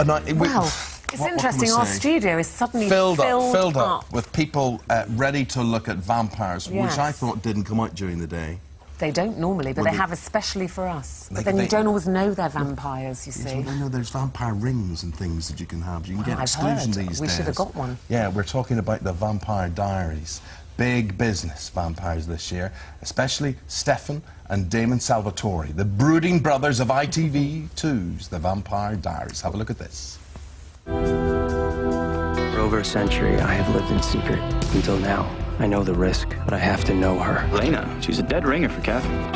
Well, it's interesting. Our studio is suddenly filled up with people ready to look at vampires, which I thought didn't come out during the day. They don't normally, but they have especially for us. But then you don't always know they're vampires, you see. I know there's vampire rings and things that you can have. You can get exclusion these days. We should have got one. Yeah, we're talking about the Vampire Diaries. Big business vampires this year, especially Stefan and Damon Salvatore, the brooding brothers of ITV1's The Vampire Diaries. Have a look at this. For over a century, I have lived in secret until now. I know the risk, but I have to know her. Lena, she's a dead ringer for Catherine.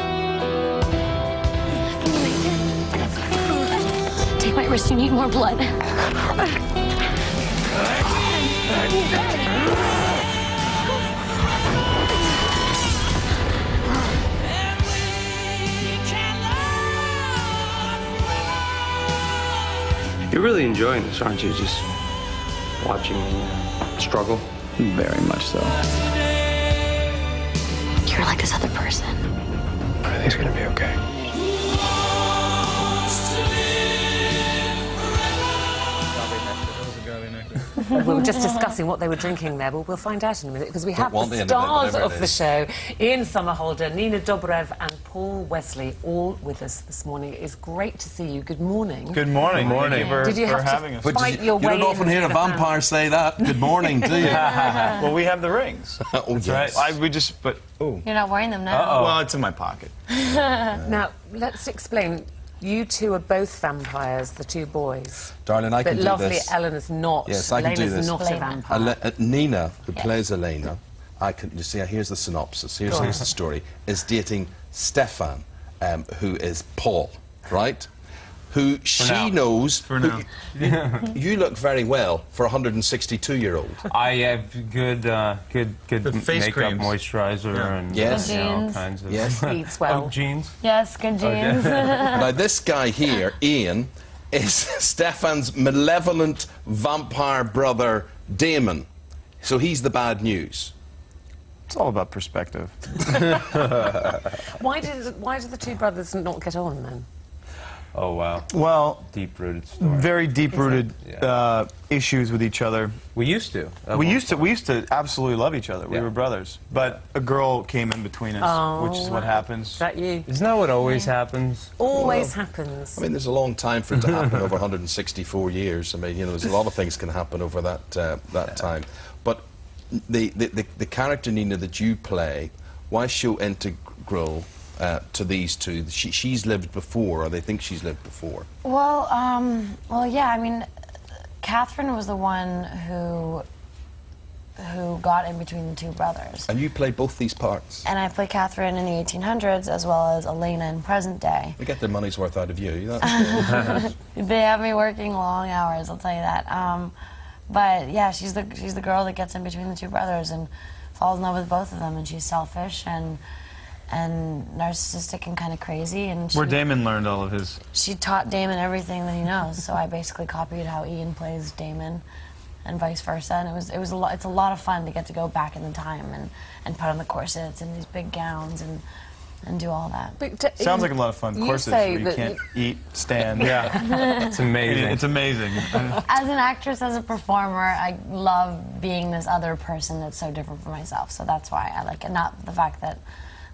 Take my wrist, you need more blood. You're really enjoying this, aren't you? Just watching me struggle? Very much so. You're like this other person. Everything's gonna be okay. We were just discussing what they were drinking there, but we'll find out in a minute, because we have the stars of the show, Ian Somerhalder, Nina Dobrev and Paul Wesley, all with us this morning. It's great to see you. Good morning. Good morning. Good morning. Did you have having to fight your way in? You don't often hear a vampire say that. Good morning, do you? Well, we have the rings. That's right. You're not wearing them now. Uh-oh. Well, it's in my pocket. Now, let's explain. You two are both vampires, the two boys. Darling, I can do this. But lovely Eleanor's not. Yes, I can do this. Eleanor's not a vampire. Nina, who plays Elena, you see, here's the synopsis, here's the story, is dating Stefan, who is Paul, right? Who she knows... For now. You look very well for a 162-year-old. I have good face makeup, creams. moisturizer, and all kinds of... Yes. Eats well. Jeans? Yes, good jeans. Now, this guy here, Ian, is Stefan's malevolent vampire brother, Damon. So he's the bad news. It's all about perspective. Why did the two brothers not get on, then? Oh, wow. Well, deep-rooted story. Very deep-rooted issues with each other. We used to. We used to absolutely love each other. We were brothers. But a girl came in between us, which is what happens. Is that you? Isn't that what always happens? Always happens. I mean, there's a long time for it to happen over 164 years. I mean, you know, there's a lot of things can happen over that time. But the character, Nina, that you play, why so integral to these two? She's lived before, or they think she's lived before. Well, yeah. I mean, Catherine was the one who got in between the two brothers. And you play both these parts. And I play Catherine in the 1800s as well as Elena in present day. They get their money's worth out of you. They have me working long hours, I'll tell you that. But yeah, she's the girl that gets in between the two brothers and falls in love with both of them, and she's selfish and narcissistic and kind of crazy. And where Damon learned all of his... She taught Damon everything that he knows, so I basically copied how Ian plays Damon and vice versa. And it's a lot of fun to get to go back in the time and put on the corsets and these big gowns and do all that. But sounds like a lot of fun. Corsets where you can't eat, stand. Yeah. It's amazing. It's amazing. As an actress, as a performer, I love being this other person that's so different from myself. So that's why I like it. Not the fact that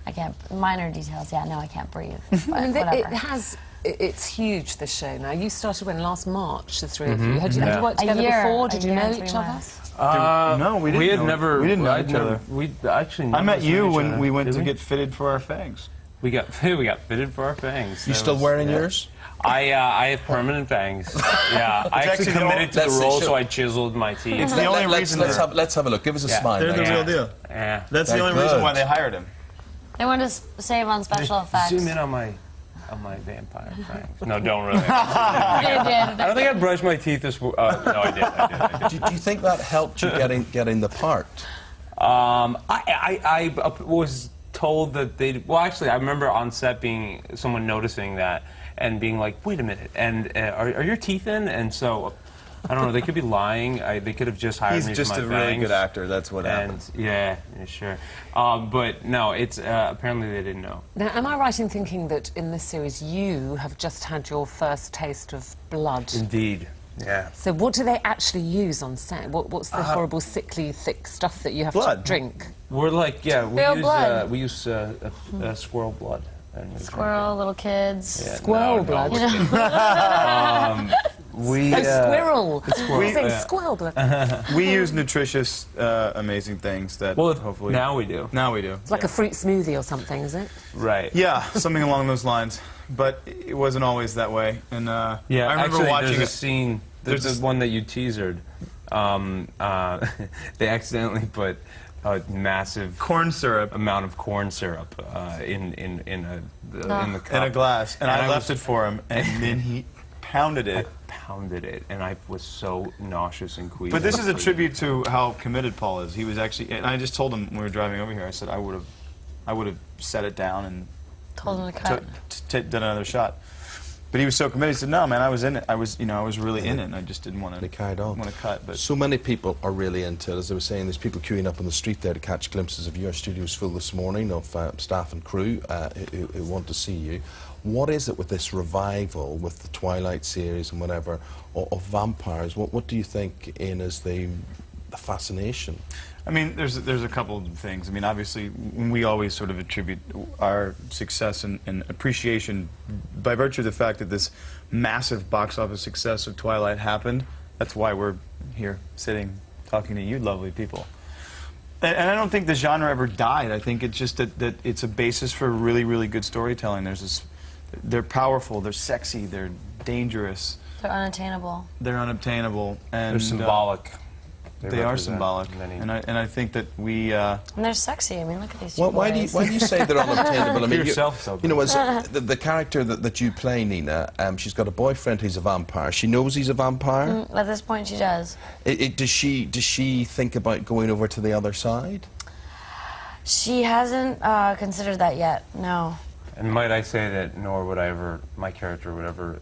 I can't, minor details, yeah, no, I can't breathe. I mean, it's huge, this show now. You started when, last March, the three of you? Had you worked together before? Did you know each other? No, we didn't. We didn't know each other. We actually. I met you when we went to get fitted for our fangs. We got fitted for our fangs. You still wearing yours? I have permanent fangs. Yeah, I actually committed to the role, so I chiseled my teeth. It's the only reason. Let's have a look. Give us a smile. They're the real deal. Yeah. That's the only reason why they hired him. They wanted to save on special effects. Zoom in on my vampire fangs. No, don't really. They did. I don't think I brushed my teeth this. No, I did. Do you think that helped you getting the part? I was told that they. Well, actually, I remember on set someone noticing that and being like, "Wait a minute," and are your teeth in? And so. I don't know, they could be lying. They could have just hired me for my He's just a really good actor, that's what happened. Yeah, sure. But no, it's apparently they didn't know. Now, am I right in thinking that in this series you have just had your first taste of blood? Indeed. Yeah. So what do they actually use on set? What's the horrible, sickly, thick stuff that you have to drink? We're like, we use squirrel blood. And Squirrel, little kids. Yeah, Squirrel blood. Squirrel. Squirrel blood. We use nutritious, amazing things that hopefully... Now we do. Now we do. It's like a fruit smoothie or something, is it? Right. Yeah, something along those lines. But it wasn't always that way. And I remember actually, watching there's a scene. There's this one that you teasered. They accidentally put a massive corn syrup amount of corn syrup in the cup. In a glass, and I left it for him, and then he pounded it. And I was so nauseous and queasy. But this is a tribute to how committed Paul is. He was actually, and I just told him when we were driving over here, I said I would have set it down and told him to cut. Done another shot. But he was so committed. He said, "No, man, I was in it. I was really in it. And I just didn't want to." They carried on. Want to cut. But so many people are really into it. As I was saying, there's people queuing up on the street there to catch glimpses of you. Our studio's full this morning of staff and crew who want to see you. What is it with this revival, with the Twilight series and whatever, of vampires? What do you think, Ian, is the fascination? I mean, there's a couple of things. I mean, obviously, we always sort of attribute our success and appreciation by virtue of the fact that this massive box office success of Twilight happened. That's why we're here sitting talking to you lovely people. And I don't think the genre ever died. I think it's just that it's a basis for really, really good storytelling. There's this, they're powerful, they're sexy, they're dangerous. They're unattainable. They're unobtainable. And they're symbolic. They are symbolic, and I think that we. And they're sexy. I mean, look at these two why do you say they're unobtainable? I mean, you know, as the character that you play, Nina, she's got a boyfriend who's a vampire. She knows he's a vampire. At this point, she does. Does she think about going over to the other side? She hasn't considered that yet. No. And might I say that nor would I ever, my character would ever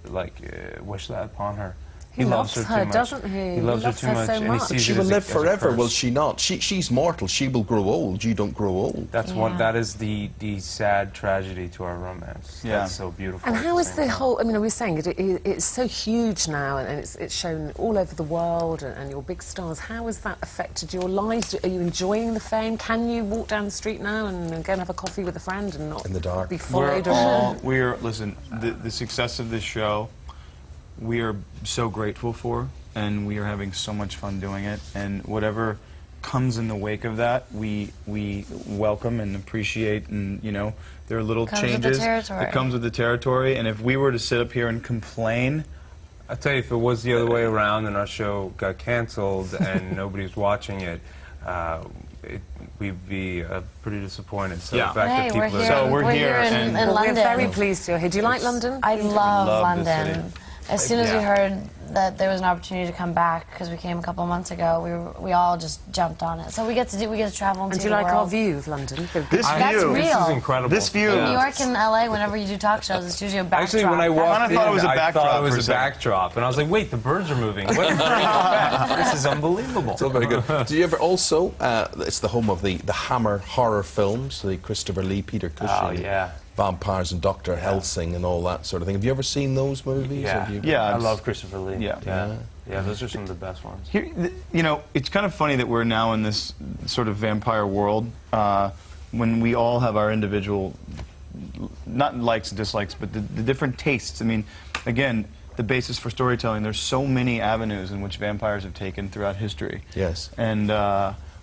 wish that upon her. He loves her too much, doesn't he? He loves her too much, and he sees she will live forever, will she not? She's mortal. She will grow old. You don't grow old. That's that is the sad tragedy to our romance. Yeah. That's so beautiful. And how is the whole? I mean, I was saying it's so huge now, and it's shown all over the world, and your big stars. How has that affected your lives? Are you enjoying the fame? Can you walk down the street now and go and have a coffee with a friend and not in the dark be followed? Listen, the success of this show, we are so grateful for, and we are having so much fun doing it, and whatever comes in the wake of that, we welcome and appreciate, and there are little changes that comes with the territory, and if we were to sit up here and complain, I'll tell you, if it was the other way around and our show got canceled and nobody's watching it, we'd be pretty disappointed. So the fact that people we're here in London. We're very pleased you're here. Do you like London? I love London. As soon as we heard that there was an opportunity to come back, because we came a couple of months ago, we all just jumped on it. So we get to travel and see the world. And do you like our view of London? This view, real. This is incredible. This view. In New York and LA, whenever you do talk shows, it's usually a backdrop. Actually, when I walked in, I thought it was a backdrop. I thought it was a backdrop, and I was like, wait, the birds are moving. This is unbelievable. It's all very good. Do you ever also? It's the home of the Hammer horror films, the Christopher Lee, Peter Cushing. Vampires and Dr. Helsing and all that sort of thing. Have you ever seen those movies? Yeah, I love Christopher Lee. Yeah, those are some of the best ones. Here, it's kind of funny that we're now in this sort of vampire world when we all have our individual, not likes and dislikes, but the different tastes. I mean, again, the basis for storytelling, there's so many avenues in which vampires have taken throughout history. Yes. And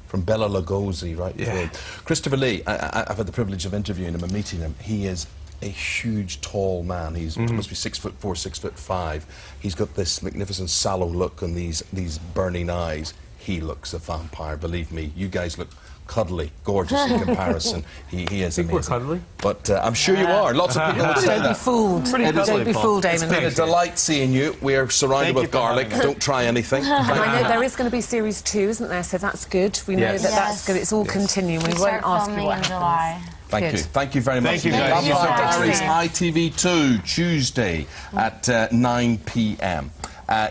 from Bela Lugosi right through. Christopher Lee, I've had the privilege of interviewing him and meeting him. He is a huge, tall man. He's must be 6'4", 6'5". He's got this magnificent sallow look and these burning eyes. He looks a vampire, believe me. You guys look cuddly, gorgeous in comparison. He is amazing. We're cuddly? But I'm sure you are. Lots of people would say that. Don't be fooled. Don't be fooled, Damon. It's been a delight seeing you. We're surrounded with garlic. Don't try anything. And I know there is going to be series 2, isn't there? So that's good. We know that that's good. It's all continuing. We won't ask you what happens. Thank you. Thank you very much. Thank you, guys. Diaries, ITV2, Tuesday at 9 p.m.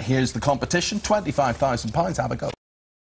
Here's the competition, £25,000. Have a go.